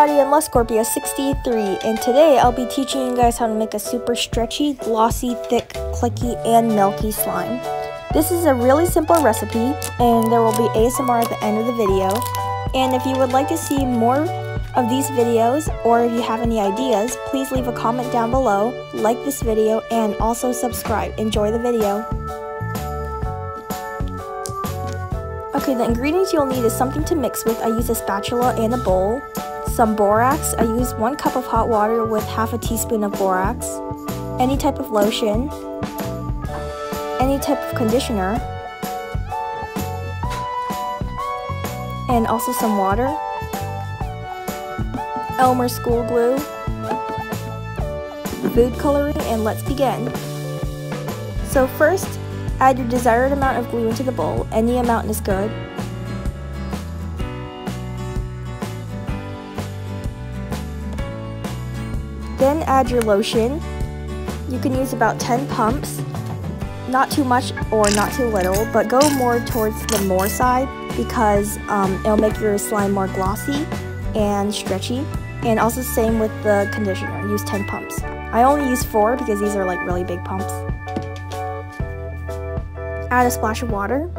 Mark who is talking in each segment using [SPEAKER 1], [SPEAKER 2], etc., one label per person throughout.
[SPEAKER 1] everybody, I'm Scorpio63, and today I'll be teaching you guys how to make a super stretchy, glossy, thick, clicky, and milky slime. This is a really simple recipe, and there will be ASMR at the end of the video. And if you would like to see more of these videos, or if you have any ideas, please leave a comment down below, like this video, and also subscribe. Enjoy the video. Okay, the ingredients you'll need is something to mix with. I use a spatula and a bowl. Some borax. I use 1 cup of hot water with half a teaspoon of borax. Any type of lotion. Any type of conditioner. And also some water. Elmer school glue. Food coloring, and let's begin. So first, add your desired amount of glue into the bowl. Any amount is good. Then add your lotion. You can use about 10 pumps. Not too much or not too little, but go more towards the more side because it'll make your slime more glossy and stretchy. And also same with the conditioner. Use 10 pumps. I only use 4 because these are like really big pumps. Add a splash of water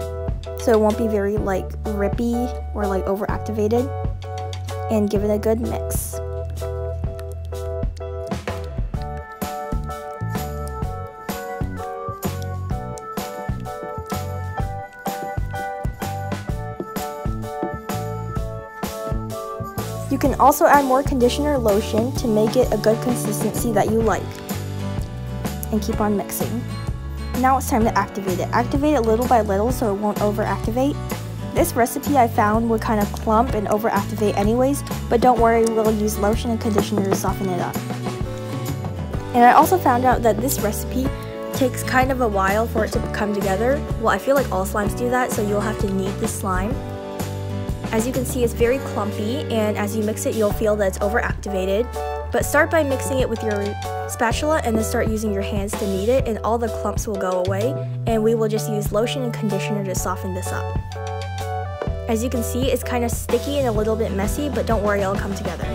[SPEAKER 1] so it won't be very like rippy or like overactivated, and give it a good mix. You can also add more conditioner or lotion to make it a good consistency that you like, and keep on mixing. Now it's time to activate it. Activate it little by little so it won't overactivate. This recipe I found would kind of clump and overactivate anyways, but don't worry, we'll use lotion and conditioner to soften it up. And I also found out that this recipe takes kind of a while for it to come together. Well, I feel like all slimes do that, so you'll have to knead the slime. As you can see, it's very clumpy, and as you mix it, you'll feel that it's overactivated. But start by mixing it with your spatula and then start using your hands to knead it, and all the clumps will go away, and we will just use lotion and conditioner to soften this up. As you can see, it's kind of sticky and a little bit messy, but don't worry, it'll come together.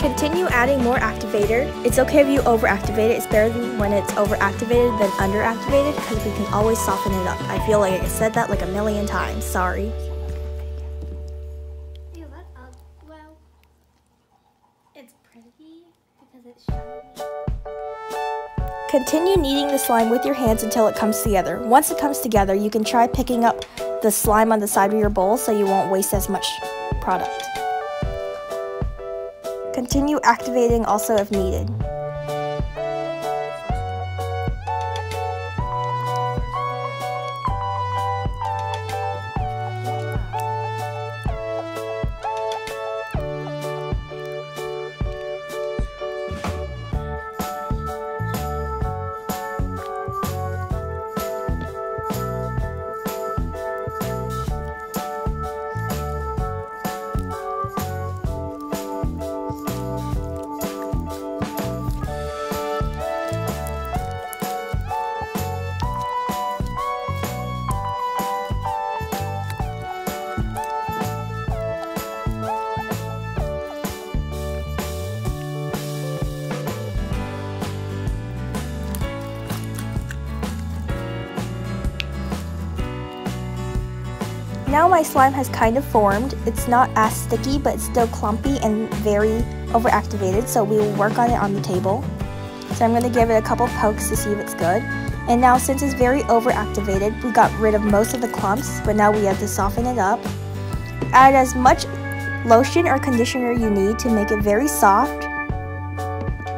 [SPEAKER 1] Continue adding more activator. It's okay if you overactivate it. It's better when it's overactivated than underactivated because we can always soften it up. I feel like I said that like a million times. Sorry.
[SPEAKER 2] Well, it's pretty because it's shiny.
[SPEAKER 1] Continue kneading the slime with your hands until it comes together. Once it comes together, you can try picking up the slime on the side of your bowl so you won't waste as much product. Continue activating also if needed. Now my slime has kind of formed. It's not as sticky, but it's still clumpy and very overactivated, so we will work on it on the table. So I'm going to give it a couple pokes to see if it's good. And now since it's very overactivated, we got rid of most of the clumps, but now we have to soften it up. Add as much lotion or conditioner you need to make it very soft.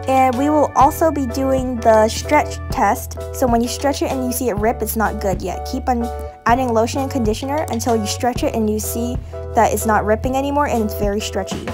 [SPEAKER 1] And we will also be doing the stretch test. So when you stretch it and you see it rip, it's not good yet. Keep on adding lotion and conditioner until you stretch it and you see that it's not ripping anymore and it's very stretchy.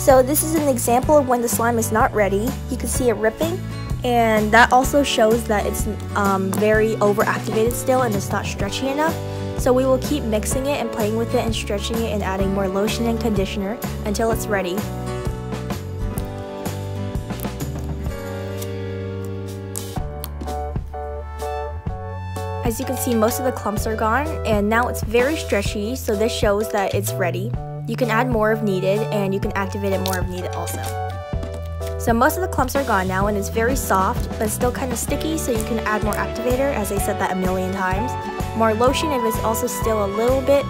[SPEAKER 1] So this is an example of when the slime is not ready. You can see it ripping, and that also shows that it's very overactivated still and it's not stretchy enough. So we will keep mixing it and playing with it and stretching it and adding more lotion and conditioner until it's ready. As you can see, most of the clumps are gone, and now it's very stretchy, so this shows that it's ready. You can add more if needed, and you can activate it more if needed also. So most of the clumps are gone now, and it's very soft, but it's still kind of sticky, so you can add more activator, as I said that a million times. More lotion if it's also still a little bit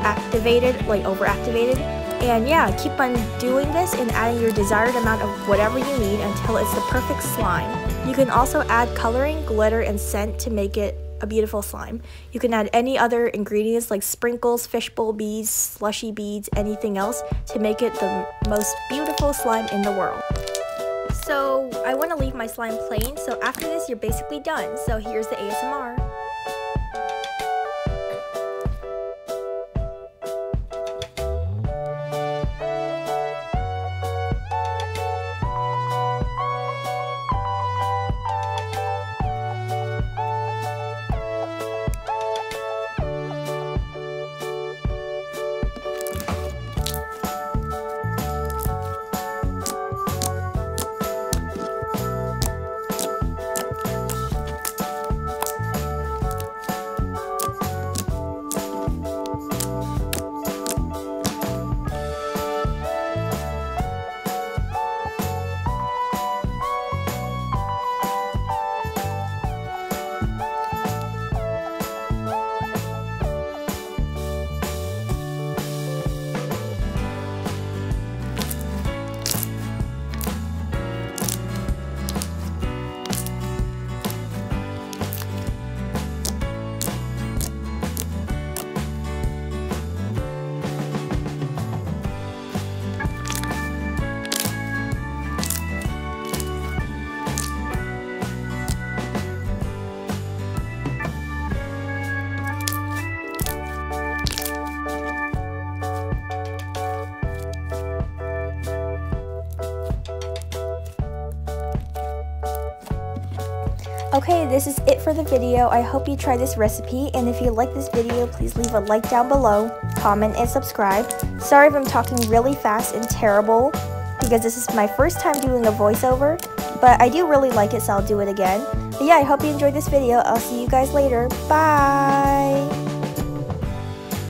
[SPEAKER 1] activated, like overactivated. And yeah, keep on doing this and adding your desired amount of whatever you need until it's the perfect slime. You can also add coloring, glitter, and scent to make it a beautiful slime. You can add any other ingredients like sprinkles, fishbowl beads, slushy beads, anything else to make it the most beautiful slime in the world. So I want to leave my slime plain, so after this you're basically done. So here's the ASMR. Okay, this is it for the video. I hope you try this recipe, and if you like this video, please leave a like down below, comment, and subscribe. Sorry if I'm talking really fast and terrible, because this is my first time doing a voiceover, but I do really like it, so I'll do it again. But yeah, I hope you enjoyed this video. I'll see you guys later. Bye!